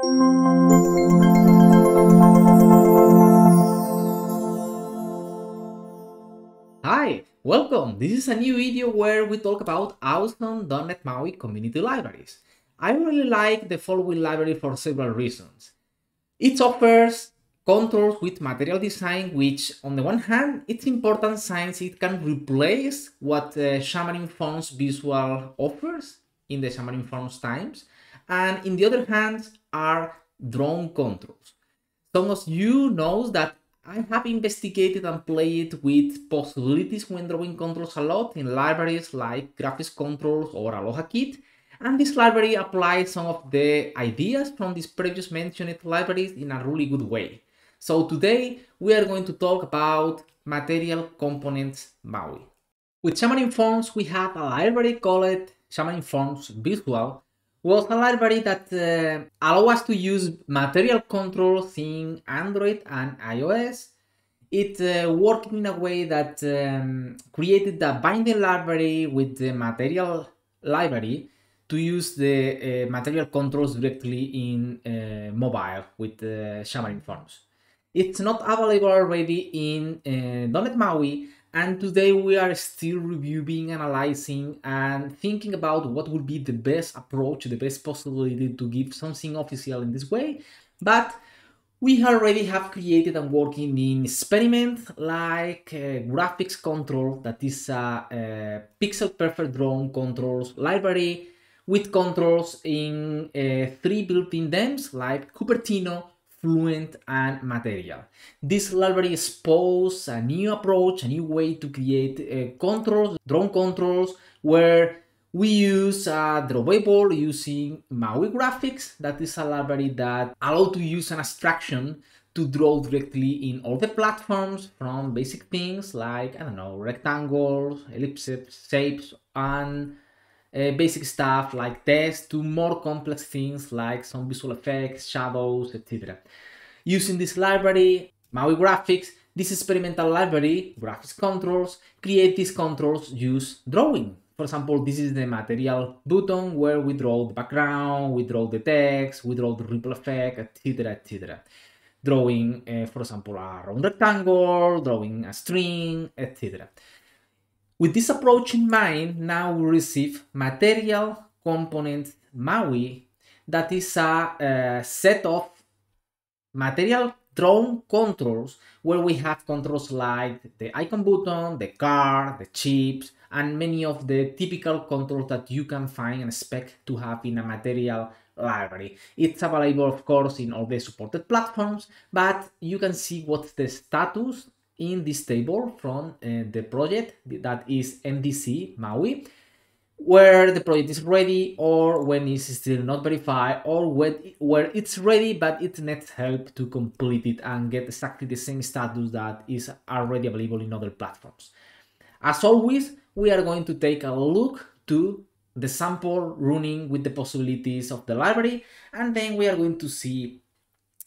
Hi, welcome. This is a new video where we talk about awesome dotnet-maui community libraries. I really like the following library for several reasons. It offers controls with material design, which on the one hand, it's important since it can replace what Xamarin Forms Visual offers in the Xamarin Forms times. And in the other hand are drawn controls. Some of you knows that I have investigated and played with possibilities when drawing controls a lot in libraries like graphics controls or Aloha Kit, and this library applies some of the ideas from these previous mentioned libraries in a really good way. So today we are going to talk about Material.Components.Maui. With Xamarin Forms, we have a library called Xamarin Forms Visual, was a library that allow us to use material controls in Android and iOS. It worked in a way that created a binding library with the material library to use the material controls directly in mobile with Xamarin Forms. It's not available already in dotnet-maui, and today we are still reviewing, analyzing, and thinking about what would be the best approach, the best possibility to give something official in this way. But we already have created and working in experiment like graphics control, that is a pixel perfect drawn controls library with controls in 3 built-in themes like Cupertino, Fluent, and Material. This library exposes a new approach, a new way to create controls, drawn controls, where we use a drawable using Maui graphics. That is a library that allows to use an abstraction to draw directly in all the platforms, from basic things like, I don't know, rectangles, ellipses, shapes, and basic stuff like text, to more complex things like some visual effects, shadows, etc. Using this library, Maui Graphics, this experimental library, graphics controls, create these controls use drawing. For example, this is the material button where we draw the background, we draw the text, we draw the ripple effect, etc., etc. Drawing, for example, a round rectangle, drawing a string, etc. With this approach in mind, now we receive Material.Components.Maui, that is a set of material drawn controls where we have controls like the icon button, the card, the chips, and many of the typical controls that you can find and expect to have in a material library. It's available, of course, in all the supported platforms, but you can see what's the status in this table from the project that is MDC Maui, where the project is ready or when it's still not verified, or where it's ready but it needs help to complete it and get exactly the same status that is already available in other platforms. As always, we are going to take a look to the sample running with the possibilities of the library, and then we are going to see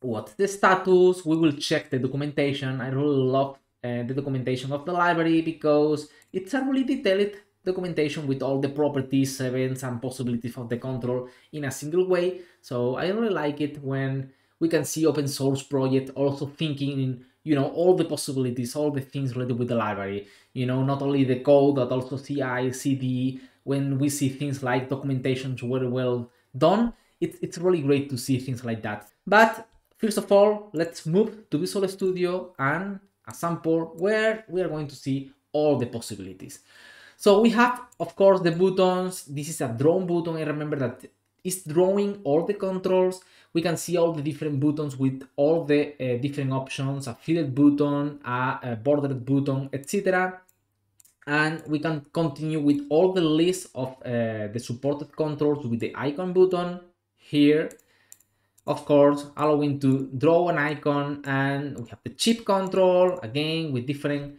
what's the status. We will check the documentation. I really love the documentation of the library because it's a really detailed documentation with all the properties, events, and possibilities of the control in a single way. So I really like it when we can see open source project also thinking in, all the possibilities, all the things related with the library, not only the code, but also CI, CD. When we see things like documentations very well done, it's really great to see things like that. But first of all, let's move to Visual Studio and a sample where we are going to see all the possibilities. So we have, of course, the buttons. This is a drawn button. I remember that it's drawing all the controls. We can see all the different buttons with all the different options, a filled button, a bordered button, etc. And we can continue with all the list of the supported controls with the icon button here. Of course, allowing to draw an icon, and we have the chip control, again, with different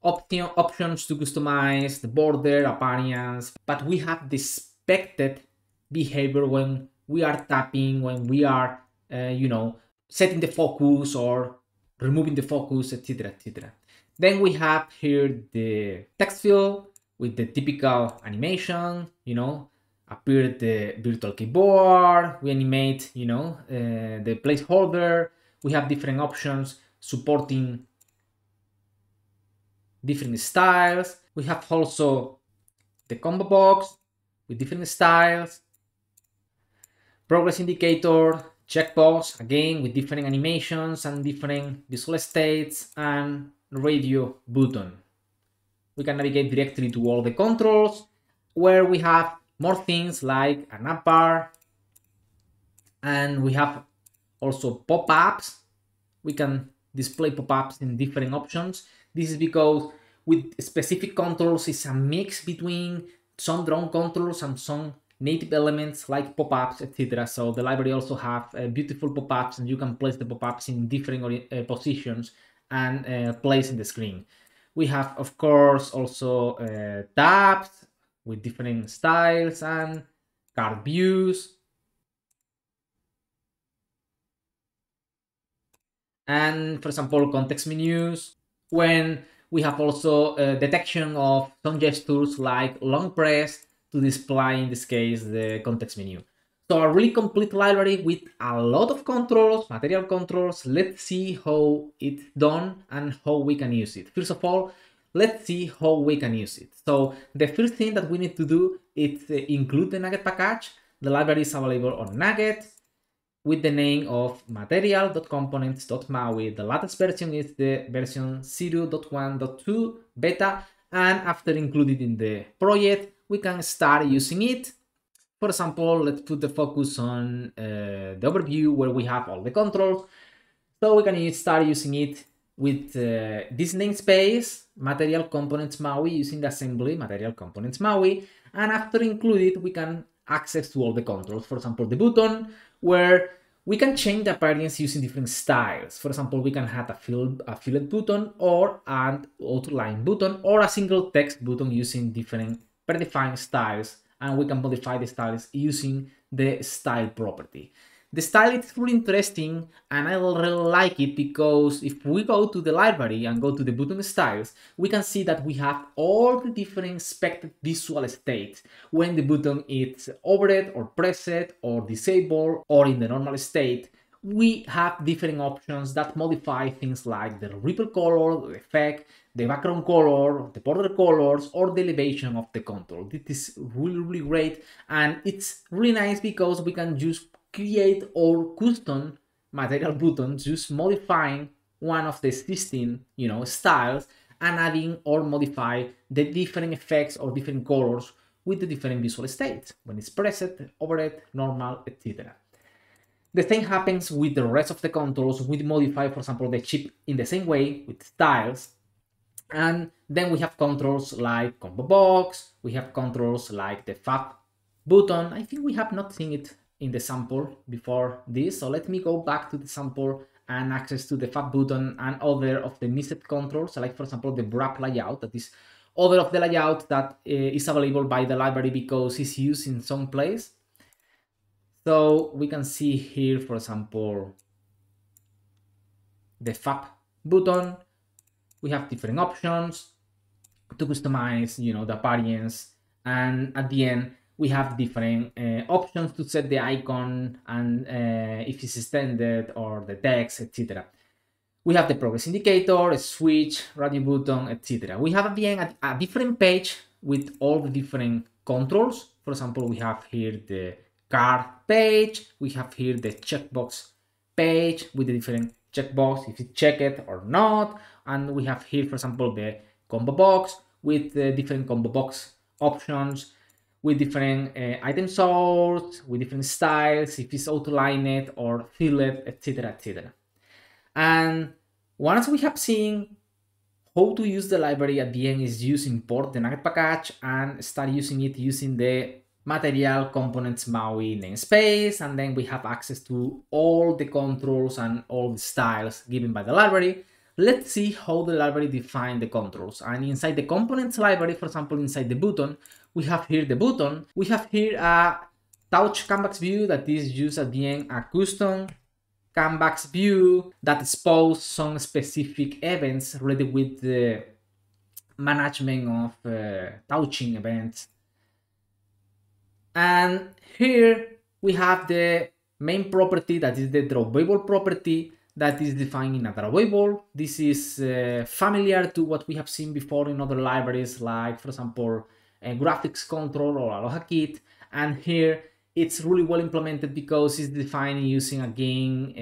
options to customize the border, appearance, but we have the expected behavior when we are tapping, when we are, setting the focus or removing the focus, etc., etc. Then we have here the text field with the typical animation, appear the virtual keyboard, we animate, the placeholder. We have different options supporting different styles. We have also the combo box with different styles, progress indicator, checkbox, again with different animations and different visual states, and radio button. We can navigate directly to all the controls, where we have more things like an app bar, and we have also pop-ups. We can display pop-ups in different options. This is because with specific controls, it's a mix between some drone controls and some native elements like pop-ups, etc. So the library also have beautiful pop-ups, and you can place the pop-ups in different positions and place in the screen. We have, of course, also tabs with different styles and card views. And for example, context menus, when we have also detection of some gestures like long press to display, in this case, the context menu. So a really complete library with a lot of controls, material controls. Let's see how it's done and how we can use it. First of all, let's see how we can use it. So the first thing that we need to do is include the Nugget package. The library is available on Nugget with the name of Material.Components.Maui. The latest version is the version 0.1.2 beta, and after included in the project, we can start using it. For example, let's put the focus on the overview where we have all the controls. So we can start using it with this namespace, Material.Components.Maui, using the assembly Material.Components.Maui. And after included, we can access to all the controls. For example, the button, where we can change the appearance using different styles. For example, we can have a fillet button or an outline button or a single text button using different predefined styles, and we can modify the styles using the style property. The style is really interesting, and I really like it because if we go to the library and go to the button styles, we can see that we have all the different expected visual states when the button is overhead or pressed or disabled or in the normal state. We have different options that modify things like the ripple color, the effect, the background color, the border colors, or the elevation of the contour. This is really great, and it's really nice because we can just create our custom material buttons, just modifying one of the existing, styles, and adding or modify the different effects or different colors with the different visual states when it's pressed, overhead, normal, etc. The same happens with the rest of the controls. We modify, for example, the chip in the same way with styles. And then we have controls like combo box. We have controls like the fab button. I think we have not seen it in the sample before this. So let me go back to the sample and access to the fab button and other of the missed controls, like for example the wrap layout. That is other of the layout that is available by the library because it's used in some place. So we can see here, for example, the fab button. We have different options to customize, the appearance, and at the end we have different options to set the icon and if it's extended or the text, etc. We have the progress indicator, a switch, radio button, etc. We have at the end a different page with all the different controls. For example, we have here the card page, we have here the checkbox page with the different checkbox, if it's checked or not, and we have here, for example, the combo box with the different combo box options, with different item sorts, with different styles, if it's auto-lined or fillet, etc., etc. And once we have seen how to use the library, at the end is just import the Nugget package and start using it using the Material.Components.Maui namespace, and then we have access to all the controls and all the styles given by the library. Let's see how the library defines the controls. And inside the components library, for example, inside the button, we have here the button. We have here a touch canvas view that is used at the end, a custom canvas view that exposes some specific events related with the management of touching events. And here we have the main property, that is the drawable property, that is defined in a drawable. This is familiar to what we have seen before in other libraries, like for example graphics control or Aloha Kit. And here it's really well implemented because it's defined using, again,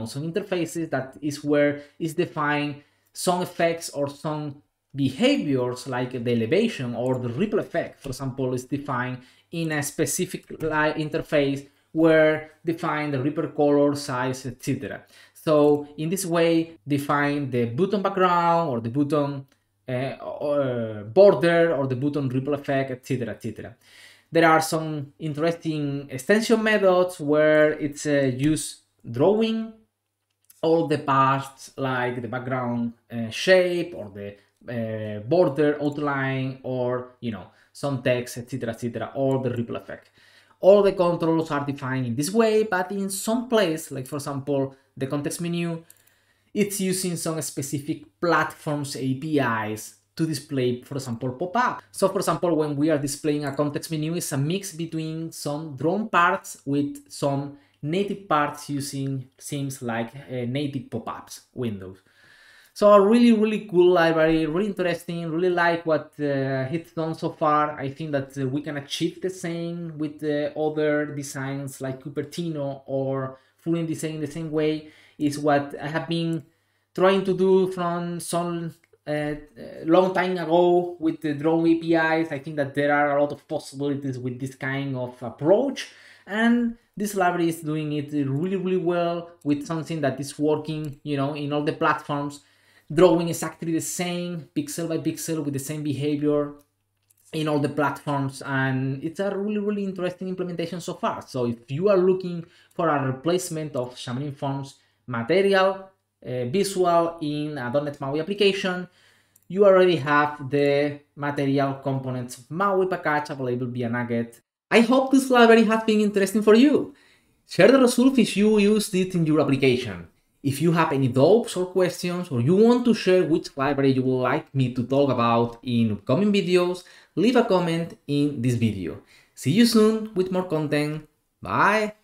some interfaces. That is where it's defined some effects or some behaviors, like the elevation or the ripple effect, for example, is defined in a specific interface where define the ripple color, size, etc. So in this way, define the button background or the button border or the button ripple effect, etc., etc. There are some interesting extension methods where it's use drawing all the parts, like the background shape or the border outline, or some text, etc., etc., or the ripple effect. All the controls are defined in this way, but in some place, like for example the context menu, it's using some specific platforms APIs to display, for example, pop-up. So for example, when we are displaying a context menu, it's a mix between some drawn parts with some native parts using themes like native pop-ups windows. So a really, really cool library, really interesting, really like what it's done so far. I think that we can achieve the same with other designs like Cupertino or Fluent Design the same way. Is what I have been trying to do from some long time ago with the Draw APIs. I think that there are a lot of possibilities with this kind of approach, and this library is doing it really, really well with something that is working, in all the platforms, drawing exactly the same pixel by pixel with the same behavior in all the platforms. And it's a really, really interesting implementation so far. So if you are looking for a replacement of Xamarin Forms material visual in a .NET-MAUI application, you already have the Material.Components.Maui package available via Nugget. I hope this library has been interesting for you. Share the results if you used it in your application. If you have any doubts or questions, or you want to share which library you would like me to talk about in upcoming videos, leave a comment in this video. See you soon with more content. Bye!